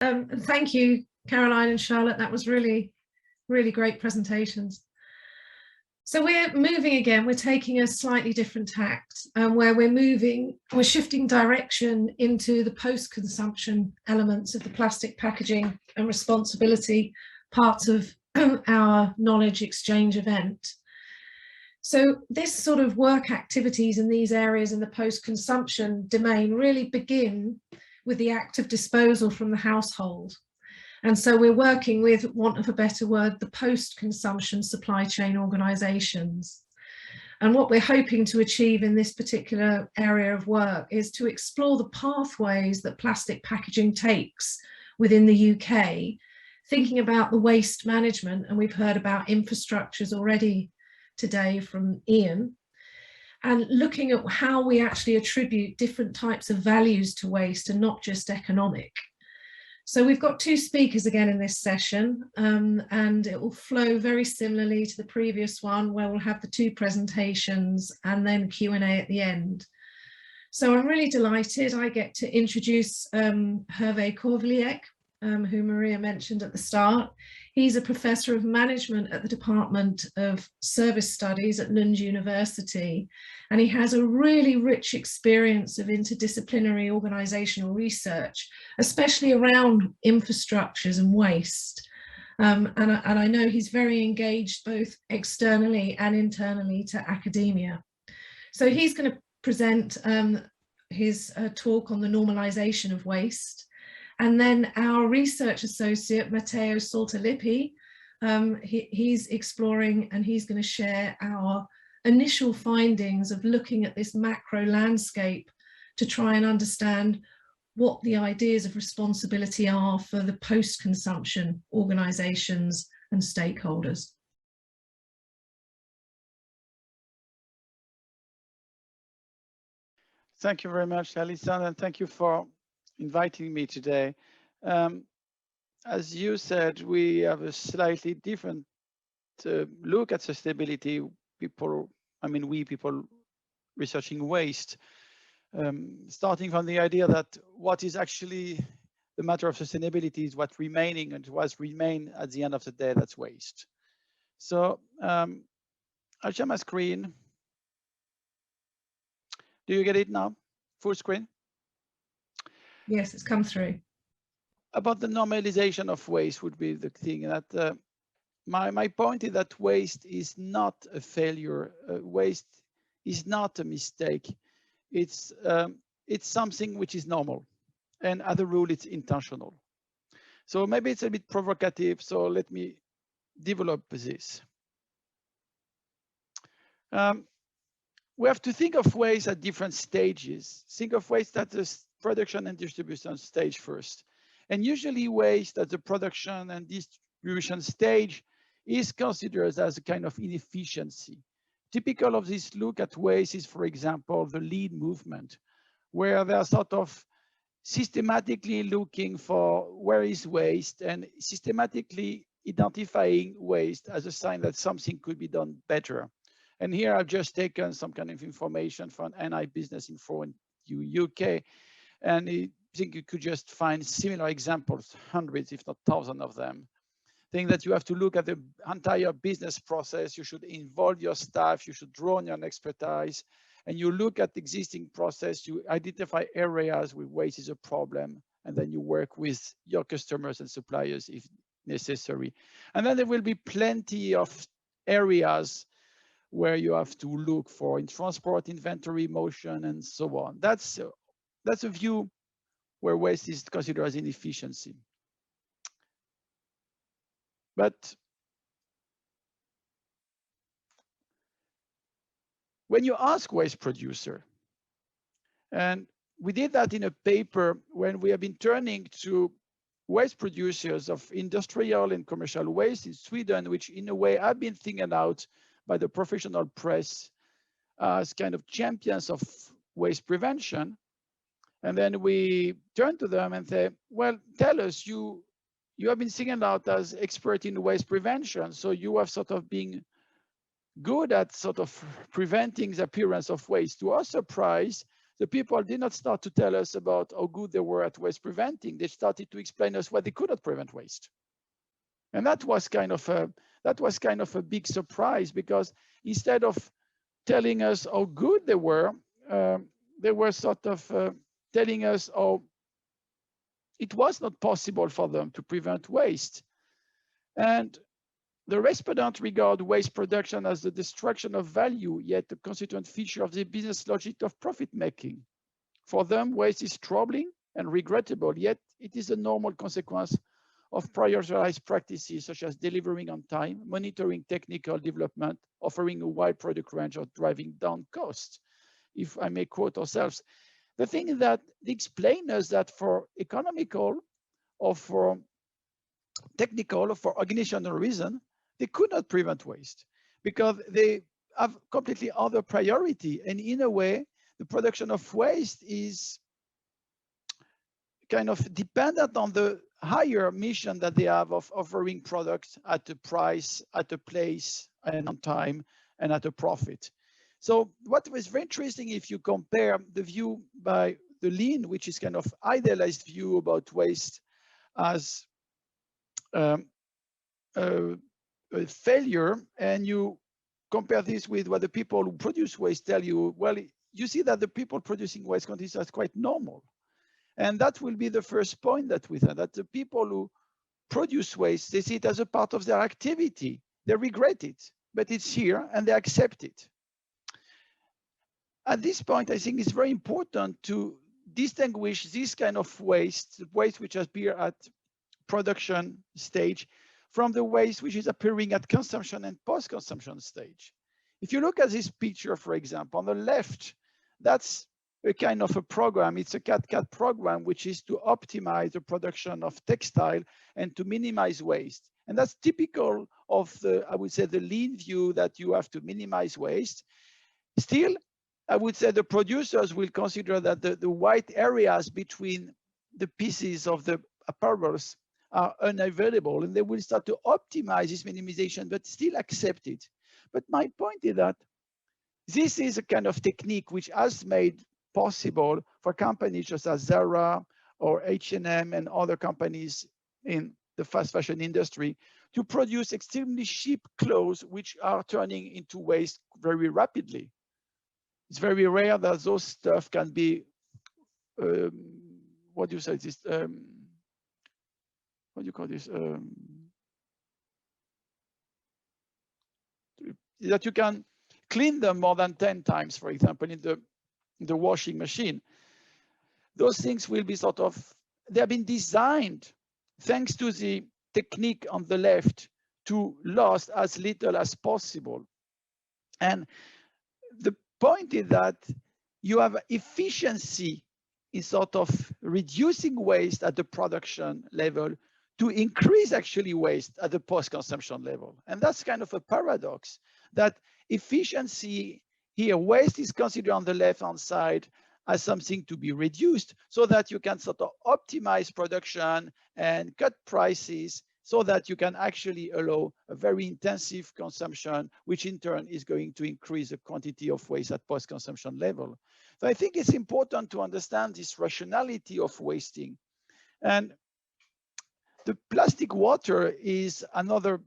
And thank you, Caroline and Charlotte. That was really, really great presentations. So we're moving again, we're taking a slightly different tact, where we're shifting direction into the post-consumption elements of the plastic packaging and responsibility parts of our knowledge exchange event. So this sort of work activities in these areas in the post-consumption domain really begin with the act of disposal from the household. And so we're working with, want of a better word, the post-consumption supply chain organisations. And what we're hoping to achieve in this particular area of work is to explore the pathways that plastic packaging takes within the UK, thinking about the waste management, and we've heard about infrastructures already today from Ian, and looking at how we actually attribute different types of values to waste and not just economic. So we've got two speakers again in this session, and it will flow very similarly to the previous one, where we'll have the two presentations and then Q&A at the end. So I'm really delighted I get to introduce Herve Corvellec, who Maria mentioned at the start. He's a professor of management at the Department of Service Studies at Lund University, and he has a really rich experience of interdisciplinary organisational research, especially around infrastructures and waste. And I know he's very engaged both externally and internally to academia. So he's going to present his talk on the normalisation of waste. And then our research associate, Matteo Saltalippi, he's exploring and he's going to share our initial findings of looking at this macro landscape to try and understand what the ideas of responsibility are for the post-consumption organisations and stakeholders. Thank you very much, Alison, and thank you for inviting me today. As you said, we have a slightly different look at sustainability. We people researching waste, starting from the idea that what is actually the matter of sustainability is what's remaining, and what remain at the end of the day, that's waste. So I'll share my screen. Do you get it now? Full screen? Yes, it's come through. About the normalization of waste would be the thing that my point is that waste is not a failure. Waste is not a mistake. It's something which is normal, and as a rule, it's intentional. So maybe it's a bit provocative. So let me develop this. We have to think of waste at different stages. Think of waste at the production and distribution stage first. And usually waste at the production and distribution stage is considered as a kind of inefficiency. Typical of this look at waste is, for example, the lean movement, where they are sort of systematically looking for where is waste and systematically identifying waste as a sign that something could be done better. And here I've just taken some kind of information from NI Business Info in the UK, and I think you could just find similar examples, hundreds, if not thousands of them. I think that you have to look at the entire business process. You should involve your staff. You should draw on your expertise, and you look at the existing process. You identify areas where waste is a problem, and then you work with your customers and suppliers if necessary. And then there will be plenty of areas where you have to look for in transport, inventory, motion, and so on. That's a view where waste is considered as inefficiency. But when you ask waste producer, and we did that in a paper when we have been turning to waste producers of industrial and commercial waste in Sweden, which in a way have been thinking out by the professional press as kind of champions of waste prevention. And then we turn to them and say, well, tell us, you have been singled out as expert in waste prevention. So you have sort of been good at sort of preventing the appearance of waste. To our surprise, the people did not start to tell us about how good they were at waste preventing. They started to explain us why they could not prevent waste. And that was kind of a big surprise, because instead of telling us how good they were sort of telling us how it was not possible for them to prevent waste. And the respondents regard waste production as the destruction of value, yet a constituent feature of the business logic of profit making. For them, waste is troubling and regrettable, yet it is a normal consequence of prioritized practices such as delivering on time, monitoring technical development, offering a wide product range, or driving down costs. If I may quote ourselves, the thing is that they explain us that for economical or for technical or for organizational reason, they could not prevent waste because they have completely other priority. And in a way, the production of waste is kind of dependent on the higher mission that they have of offering products at a price, at a place, and on time, and at a profit. So what was very interesting, if you compare the view by the Lean, which is kind of idealized view about waste as a failure, and you compare this with what the people who produce waste tell you, well, you see that the people producing waste consider as quite normal. And that will be the first point that we have, that the people who produce waste, they see it as a part of their activity. They regret it, but it's here and they accept it. At this point, I think it's very important to distinguish this kind of waste, waste which appear at production stage, from the waste which is appearing at consumption and post-consumption stage. If you look at this picture, for example, on the left, that's a kind of a program. It's a CAD/CAD program, which is to optimize the production of textile and to minimize waste. And that's typical of the, I would say, the Lean view, that you have to minimize waste. Still, I would say the producers will consider that the white areas between the pieces of the apparels are unavailable, and they will start to optimize this minimization, but still accept it. But my point is that this is a kind of technique which has made possible for companies such as Zara or H&M and other companies in the fast fashion industry to produce extremely cheap clothes which are turning into waste very rapidly. It's very rare that those stuff can be, what do you say, this, what do you call this? That you can clean them more than 10 times, for example, in the washing machine. Those things will be sort of, they have been designed thanks to the technique on the left to last as little as possible. And the point is that you have efficiency in sort of reducing waste at the production level to increase actually waste at the post-consumption level. And that's kind of a paradox, that efficiency here, waste is considered on the left-hand side as something to be reduced so that you can sort of optimize production and cut prices so that you can actually allow a very intensive consumption, which in turn is going to increase the quantity of waste at post-consumption level. So I think it's important to understand this rationality of wasting. And the plastic water is another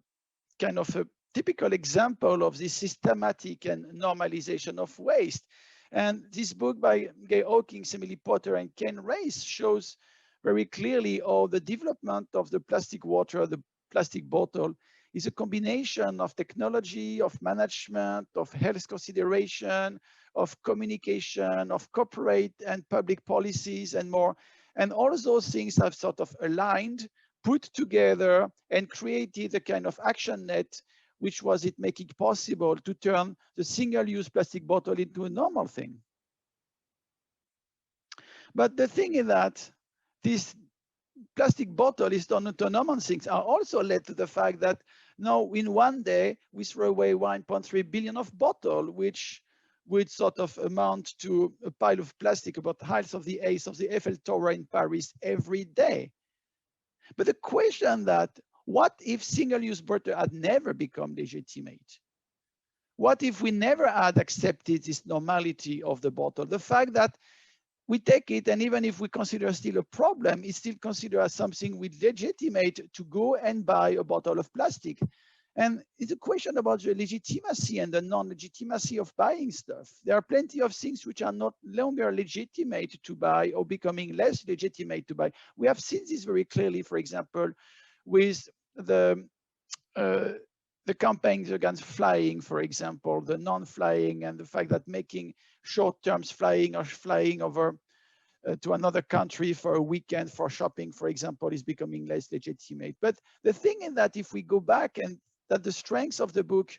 kind of a typical example of this systematic and normalization of waste. And this book by Gay Hawkins, Emily Potter, and Ken Race shows very clearly how the development of the plastic water, the plastic bottle, is a combination of technology, of management, of health consideration, of communication, of corporate and public policies and more. And all those things have sort of aligned, put together, and created a kind of action net, which was it making possible to turn the single-use plastic bottle into a normal thing. But the thing is that this plastic bottle is done to normal things are also led to the fact that now in one day we throw away 1.3 billion of bottle, which would sort of amount to a pile of plastic about the height of the ace of the Eiffel Tower in Paris every day. But the question that, what if single-use bottle had never become legitimate? What if we never had accepted this normality of the bottle? The fact that we take it, and even if we consider still a problem, it's still considered as something we legitimate to go and buy a bottle of plastic. And it's a question about the legitimacy and the non-legitimacy of buying stuff. There are plenty of things which are not longer legitimate to buy or becoming less legitimate to buy. We have seen this very clearly, for example, with the campaigns against flying, for example, the non-flying, and the fact that making short-term flying or flying over to another country for a weekend for shopping, for example, is becoming less legitimate. But the thing is that if we go back, and that the strengths of the book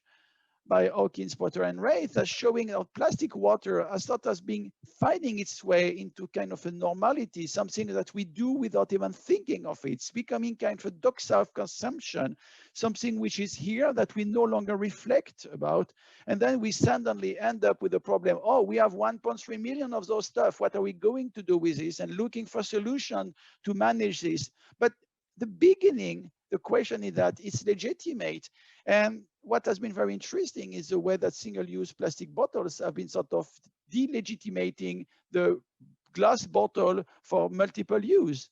by Hawkins, Potter, and Wraith are showing how plastic water has thought as being finding its way into kind of a normality, something that we do without even thinking of it. It's becoming kind of a doxa of consumption, something which is here that we no longer reflect about. And then we suddenly end up with a problem. Oh, we have 1.3 million of those stuff. What are we going to do with this? And looking for a solution to manage this. But the beginning, the question is that it's legitimate. And what has been very interesting is the way that single-use plastic bottles have been sort of delegitimating the glass bottle for multiple use,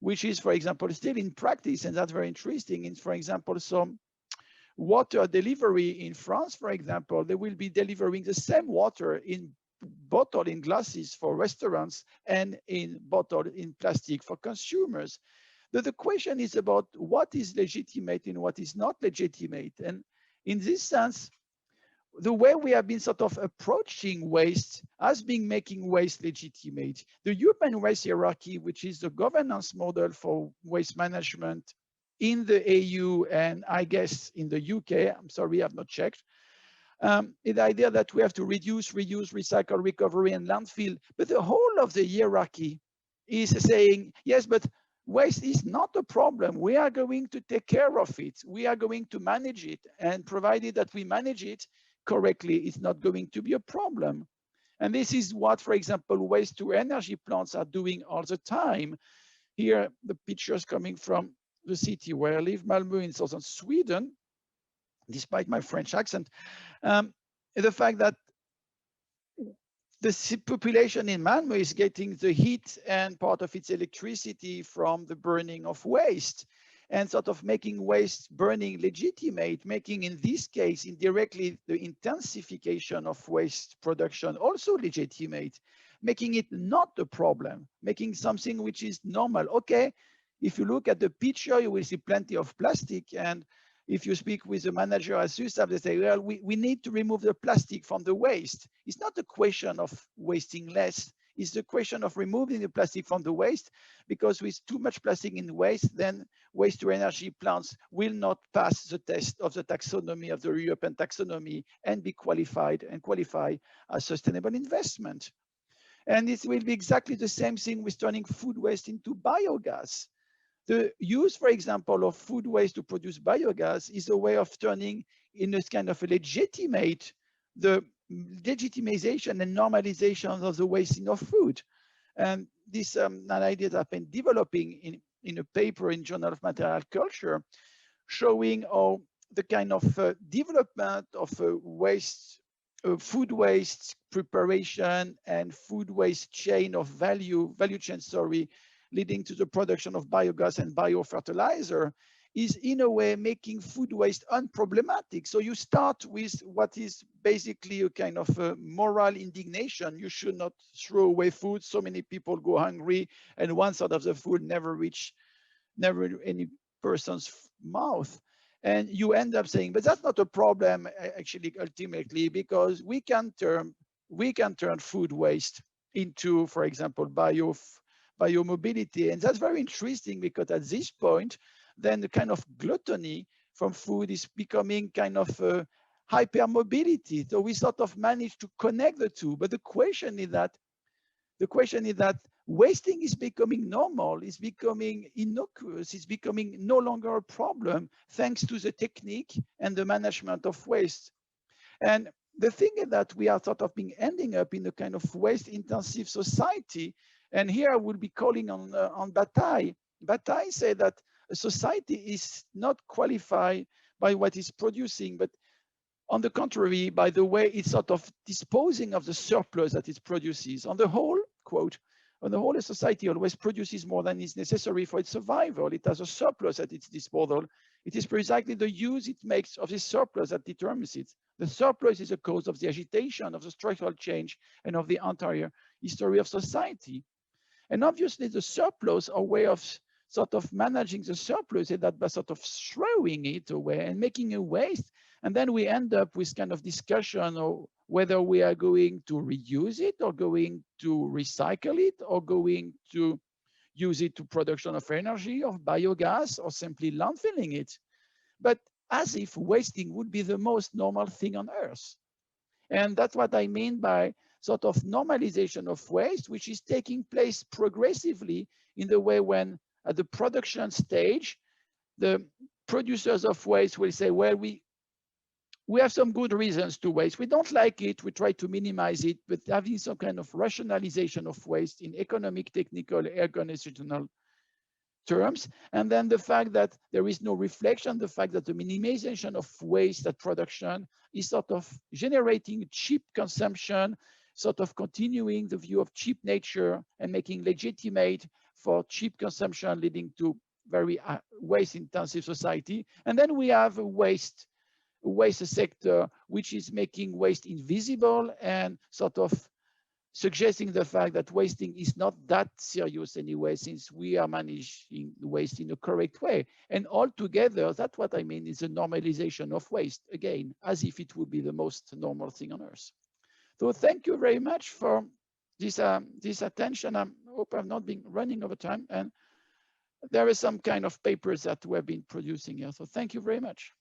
which is, for example, still in practice, and that's very interesting. In, for example, some water delivery in France, for example, they will be delivering the same water in bottle in glasses for restaurants and in bottle in plastic for consumers. The question is about what is legitimate and what is not legitimate. And in this sense, the way we have been sort of approaching waste has been making waste legitimate. The European waste hierarchy, which is the governance model for waste management in the EU and I guess in the UK, I'm sorry, I've not checked, the idea that we have to reduce, reuse, recycle, recovery, and landfill. But the whole of the hierarchy is saying, yes, but waste is not a problem. We are going to take care of it. We are going to manage it. And provided that we manage it correctly, it's not going to be a problem. And this is what, for example, waste to energy plants are doing all the time. Here, the pictures coming from the city where I live, Malmö in southern Sweden, despite my French accent, the fact that the population in Malmö is getting the heat and part of its electricity from the burning of waste, and sort of making waste burning legitimate, making in this case indirectly the intensification of waste production also legitimate, making it not a problem, making something which is normal. Okay, if you look at the picture, you will see plenty of plastic, and if you speak with the manager at SUSAP, they say, well, we need to remove the plastic from the waste. It's not a question of wasting less. It's the question of removing the plastic from the waste, because with too much plastic in waste, then waste to energy plants will not pass the test of the taxonomy, of the European taxonomy, and be qualified and qualify as sustainable investment. And it will be exactly the same thing with turning food waste into biogas. The use, for example, of food waste to produce biogas is a way of turning in this kind of a legitimate, the legitimization and normalization of the wasting of food. And this an idea that I've been developing in a paper in Journal of Material Culture, showing how the kind of development of waste, food waste preparation and food waste chain of value chain, sorry, leading to the production of biogas and biofertilizer is in a way making food waste unproblematic. So you start with what is basically a kind of a moral indignation. You should not throw away food. So many people go hungry and 1/3 of the food never any person's mouth. And you end up saying, but that's not a problem actually ultimately, because we can turn food waste into, for example, biomobility. And that's very interesting, because at this point, then the kind of gluttony from food is becoming kind of a hypermobility. So we sort of manage to connect the two. But the question is that wasting is becoming normal, it's becoming innocuous, it's becoming no longer a problem thanks to the technique and the management of waste. And the thing is that we are sort of ending up in a kind of waste-intensive society. And here I will be calling on Bataille. Bataille said that a society is not qualified by what it's producing, but on the contrary, by the way it's sort of disposing of the surplus that it produces. On the whole, quote, on the whole, a society always produces more than is necessary for its survival. It has a surplus at its disposal. It is precisely the use it makes of this surplus that determines it. The surplus is a cause of the agitation, of the structural change, and of the entire history of society. And obviously the surplus, a way of sort of managing the surplus, is that by sort of throwing it away and making a waste. And then we end up with kind of discussion of whether we are going to reuse it or going to recycle it or going to use it to production of energy, of biogas, or simply landfilling it. But as if wasting would be the most normal thing on earth. And that's what I mean by sort of normalization of waste, which is taking place progressively in the way when at the production stage, the producers of waste will say, well, we have some good reasons to waste. We don't like it, we try to minimize it, but having some kind of rationalization of waste in economic, technical, organizational terms. And then the fact that there is no reflection, the fact that the minimization of waste at production is sort of generating cheap consumption, sort of continuing the view of cheap nature and making legitimate for cheap consumption, leading to very waste-intensive society. And then we have a waste sector, which is making waste invisible and sort of suggesting the fact that wasting is not that serious anyway, since we are managing waste in a correct way. And altogether, that's what I mean is a normalization of waste, again, as if it would be the most normal thing on earth. So thank you very much for this attention. I hope I've not been running over time. And there is some kind of papers that we've been producing here. So thank you very much.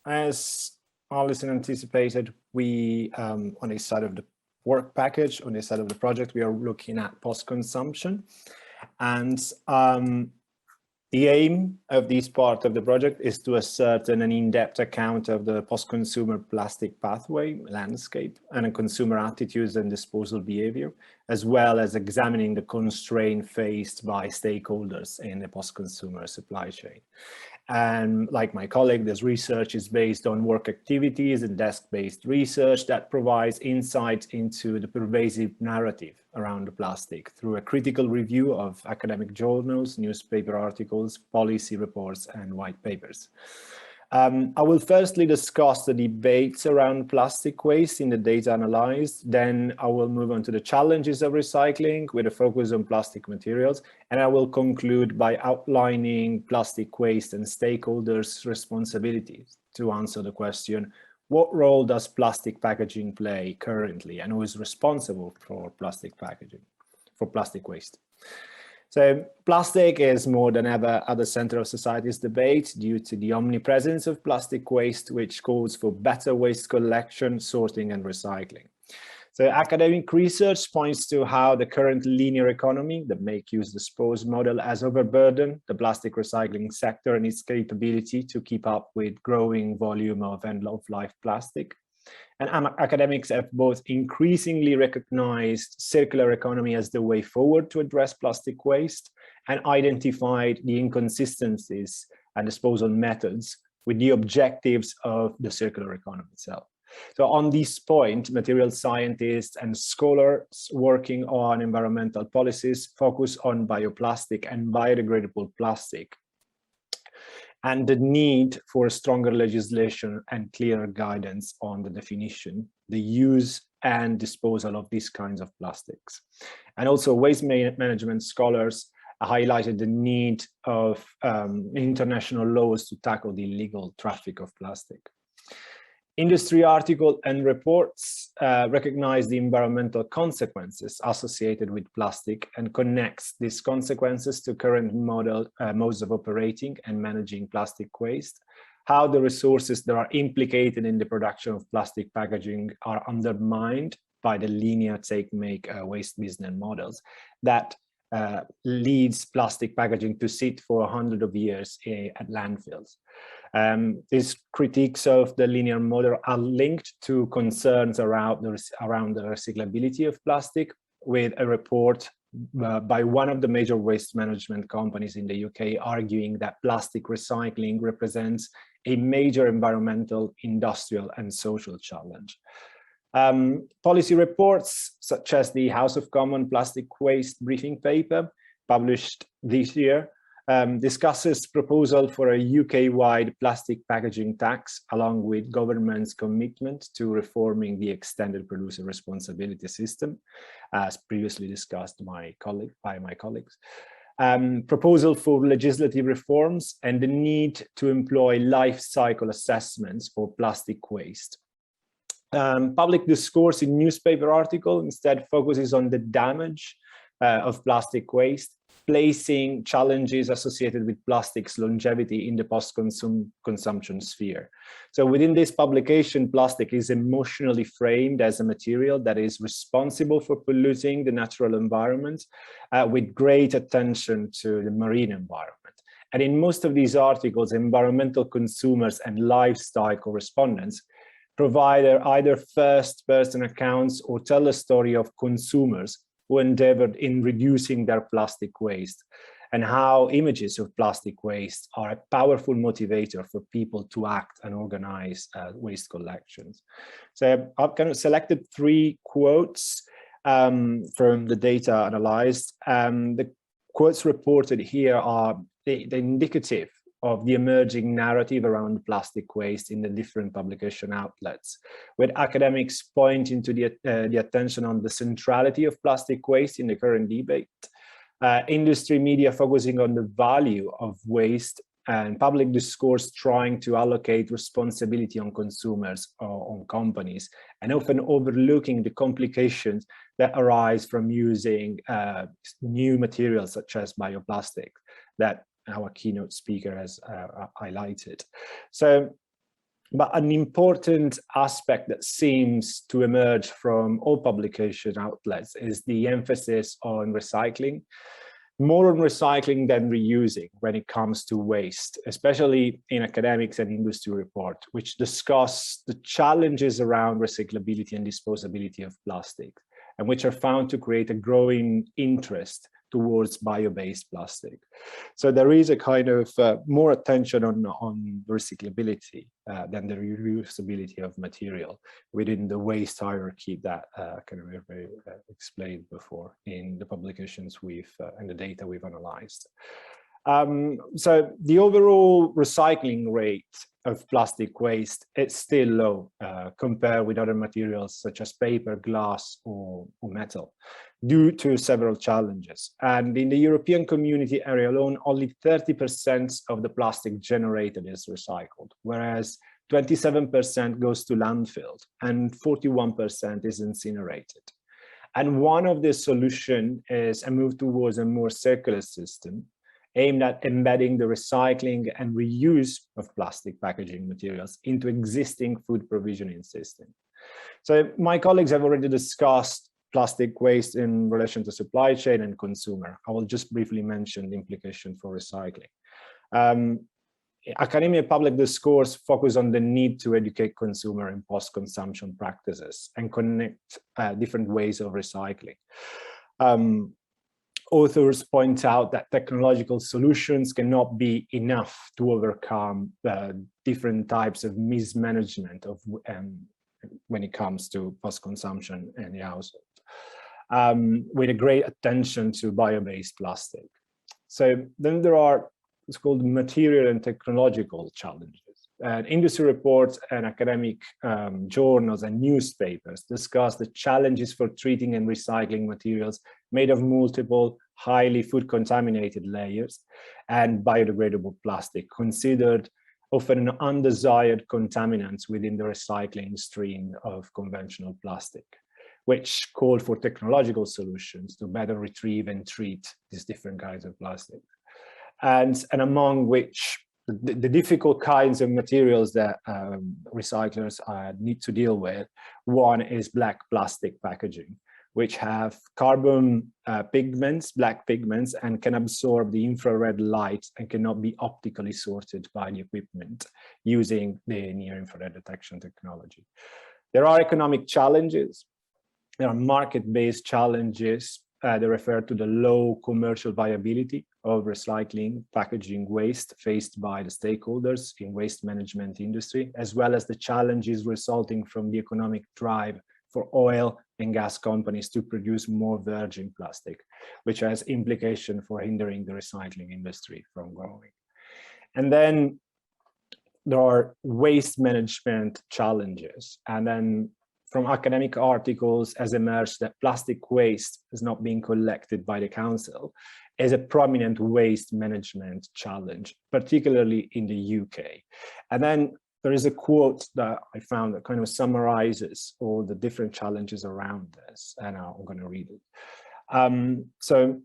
As Alison anticipated, we, on this side of the work package, on this side of the project, we are looking at post-consumption. And the aim of this part of the project is to ascertain an in-depth account of the post-consumer plastic pathway landscape and consumer attitudes and disposal behavior, as well as examining the constraint faced by stakeholders in the post-consumer supply chain. And like my colleague, this research is based on work activities and desk-based research that provides insight into the pervasive narrative around the plastic through a critical review of academic journals, newspaper articles, policy reports, and white papers. I will firstly discuss the debates around plastic waste in the data analyzed. Then I will move on to the challenges of recycling with a focus on plastic materials. And I will conclude by outlining plastic waste and stakeholders' responsibilities to answer the question, what role does plastic packaging play currently, and who is responsible for plastic packaging, for plastic waste? So plastic is more than ever at the center of society's debate due to the omnipresence of plastic waste, which calls for better waste collection, sorting, and recycling. So academic research points to how the current linear economy, the make, use, dispose model, has overburdened the plastic recycling sector and its capability to keep up with growing volume of end-of-life plastic. And academics have both increasingly recognized circular economy as the way forward to address plastic waste and identified the inconsistencies and disposal methods with the objectives of the circular economy itself. So on this point, material scientists and scholars working on environmental policies focus on bioplastic and biodegradable plastic, and the need for stronger legislation and clearer guidance on the definition, the use and disposal of these kinds of plastics. And also waste management scholars highlighted the need of international laws to tackle the illegal traffic of plastic. Industry articles and reports recognize the environmental consequences associated with plastic and connects these consequences to current modes of operating and managing plastic waste, how the resources that are implicated in the production of plastic packaging are undermined by the linear take-make waste business models that leads plastic packaging to sit for 100 of years at landfills. These critiques of the linear model are linked to concerns around the recyclability of plastic, with a report by one of the major waste management companies in the UK, arguing that plastic recycling represents a major environmental, industrial, and social challenge. Policy reports such as the House of Commons plastic waste briefing paper published this year discusses proposal for a UK-wide plastic packaging tax, along with government's commitment to reforming the extended producer responsibility system, as previously discussed by my colleagues. Proposal for legislative reforms and the need to employ life cycle assessments for plastic waste. Public discourse in newspaper article instead focuses on the damage of plastic waste, placing challenges associated with plastic's longevity in the post-consumption sphere. So within this publication, plastic is emotionally framed as a material that is responsible for polluting the natural environment, with great attention to the marine environment. And in most of these articles, environmental consumers and lifestyle correspondents provide either first-person accounts or tell a story of consumers who endeavored in reducing their plastic waste, and how images of plastic waste are a powerful motivator for people to act and organize waste collections. So I've kind of selected 3 quotes from the data analyzed. The quotes reported here are the indicative of the emerging narrative around plastic waste in the different publication outlets, with academics pointing to the attention on the centrality of plastic waste in the current debate, industry media focusing on the value of waste, and public discourse trying to allocate responsibility on consumers or on companies, and often overlooking the complications that arise from using new materials such as bioplastic that our keynote speaker has highlighted. So, but an important aspect that seems to emerge from all publication outlets is the emphasis on recycling, more on recycling than reusing when it comes to waste, especially in academics and industry report, which discuss the challenges around recyclability and disposability of plastic, and which are found to create a growing interest towards bio-based plastic. So there is a kind of more attention on recyclability than the reusability of material within the waste hierarchy that kind of explained before in the publications and the data we've analyzed. So the overall recycling rate of plastic waste is still low compared with other materials such as paper, glass, or metal, due to several challenges. And in the European community area alone, only 30% of the plastic generated is recycled, whereas 27% goes to landfill and 41% is incinerated. And one of the solutions is a move towards a more circular system aimed at embedding the recycling and reuse of plastic packaging materials into existing food provisioning systems. So my colleagues have already discussed plastic waste in relation to supply chain and consumer. I will just briefly mention the implication for recycling. Academia public discourse focus on the need to educate consumer in post-consumption practices and connect different ways of recycling. Authors point out that technological solutions cannot be enough to overcome different types of mismanagement of when it comes to post-consumption in the household, with a great attention to bio-based plastic. So then there are what's called material and technological challenges. Industry reports and academic journals and newspapers discuss the challenges for treating and recycling materials made of multiple, highly food contaminated layers and biodegradable plastic, considered often an undesired contaminants within the recycling stream of conventional plastic, which call for technological solutions to better retrieve and treat these different kinds of plastic. And among which the difficult kinds of materials that recyclers need to deal with, one is black plastic packaging, which have carbon pigments, black pigments, and can absorb the infrared light and cannot be optically sorted by the equipment using the near-infrared detection technology. There are economic challenges. There are market-based challenges, they refer to the low commercial viability of recycling packaging waste faced by the stakeholders in waste management industry, as well as the challenges resulting from the economic drive for oil and gas companies to produce more virgin plastic, which has implication for hindering the recycling industry from growing. And then there are waste management challenges. And then from academic articles has emerged that plastic waste is not being collected by the council as a prominent waste management challenge, particularly in the UK. And then there is a quote that I found that kind of summarizes all the different challenges around this, and I'm going to read it. So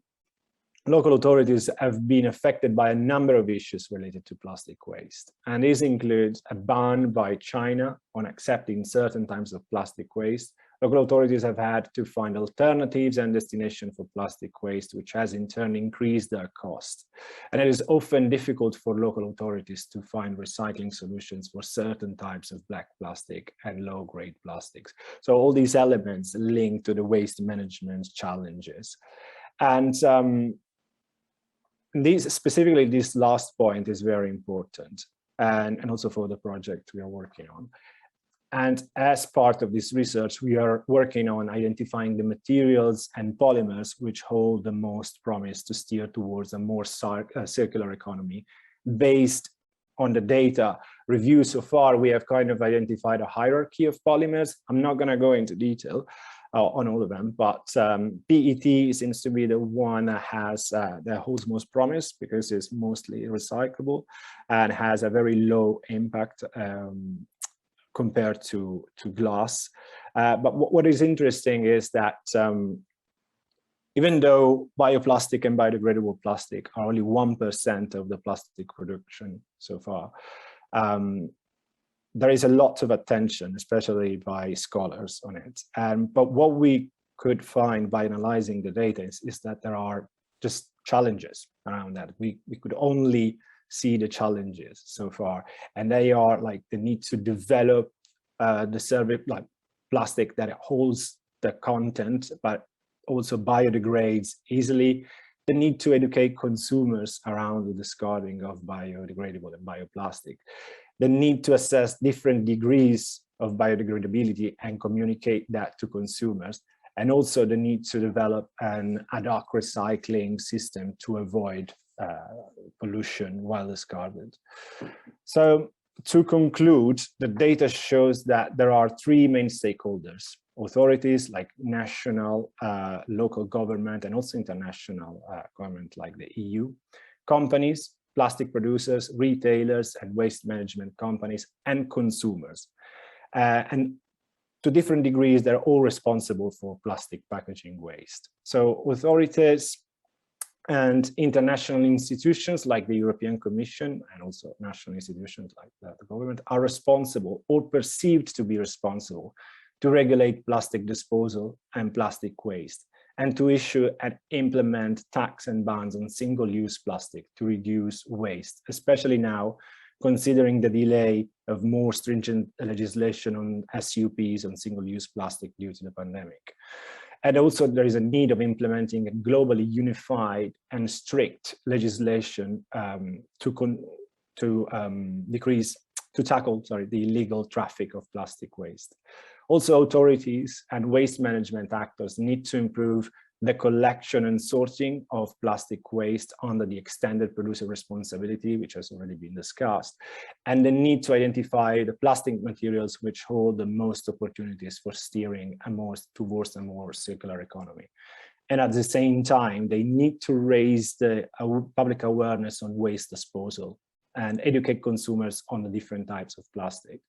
local authorities have been affected by a number of issues related to plastic waste. And these include a ban by China on accepting certain types of plastic waste. Local authorities have had to find alternatives and destination for plastic waste, which has in turn increased their cost. And it is often difficult for local authorities to find recycling solutions for certain types of black plastic and low-grade plastics. So all these elements link to the waste management challenges. And specifically, this last point is very important, and also for the project we are working on. And as part of this research, we are working on identifying the materials and polymers which hold the most promise to steer towards a more circular economy. Based on the data review so far, we have kind of identified a hierarchy of polymers. I'm not going to go into detail on all of them, but PET seems to be the one that has that holds most promise because it's mostly recyclable and has a very low impact compared to glass. But what is interesting is that even though bioplastic and biodegradable plastic are only 1% of the plastic production so far, there is a lot of attention, especially by scholars on it. But what we could find by analyzing the data is that there are just challenges around that. We could only see the challenges so far. And they are like the need to develop the service, like plastic that holds the content, but also biodegrades easily. The need to educate consumers around the discarding of biodegradable and bioplastic. The need to assess different degrees of biodegradability and communicate that to consumers, and also the need to develop an ad hoc recycling system to avoid pollution while discarded. So to conclude, the data shows that there are three main stakeholders: authorities like national, local government, and also international government like the EU, companies, plastic producers, retailers, and waste management companies, and consumers. And to different degrees, they're all responsible for plastic packaging waste. So authorities and international institutions like the European Commission and also national institutions like the government are responsible or perceived to be responsible to regulate plastic disposal and plastic waste, and to issue and implement tax and bans on single-use plastic to reduce waste, especially now, considering the delay of more stringent legislation on SUPs on single-use plastic due to the pandemic. And also there is a need of implementing a globally unified and strict legislation to tackle the illegal traffic of plastic waste. Also, authorities and waste management actors need to improve the collection and sorting of plastic waste under the extended producer responsibility, which has already been discussed, and the need to identify the plastic materials which hold the most opportunities for steering towards a more circular economy. And at the same time, they need to raise the public awareness on waste disposal and educate consumers on the different types of plastic.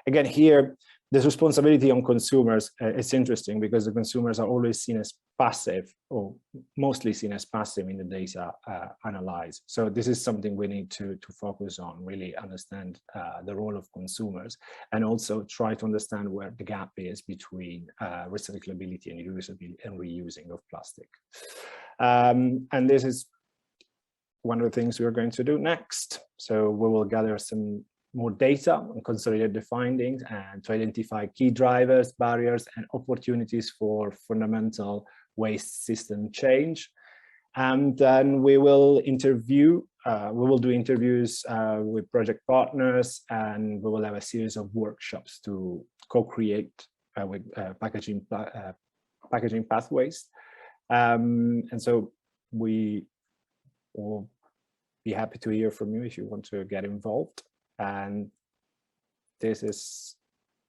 Again, here, this responsibility on consumers is interesting because the consumers are always seen as passive, or mostly seen as passive in the data analyzed. So this is something we need to focus on, really understand the role of consumers, and also try to understand where the gap is between recyclability and reusability and reusing of plastic. And this is one of the things we're going to do next. So we will gather some more data and consolidate the findings and to identify key drivers, barriers, and opportunities for fundamental waste system change. And then we will do interviews with project partners, and we will have a series of workshops to co-create with packaging pathways. And so we will be happy to hear from you if you want to get involved. And this is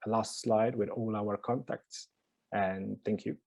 a last slide with all our contacts. And thank you.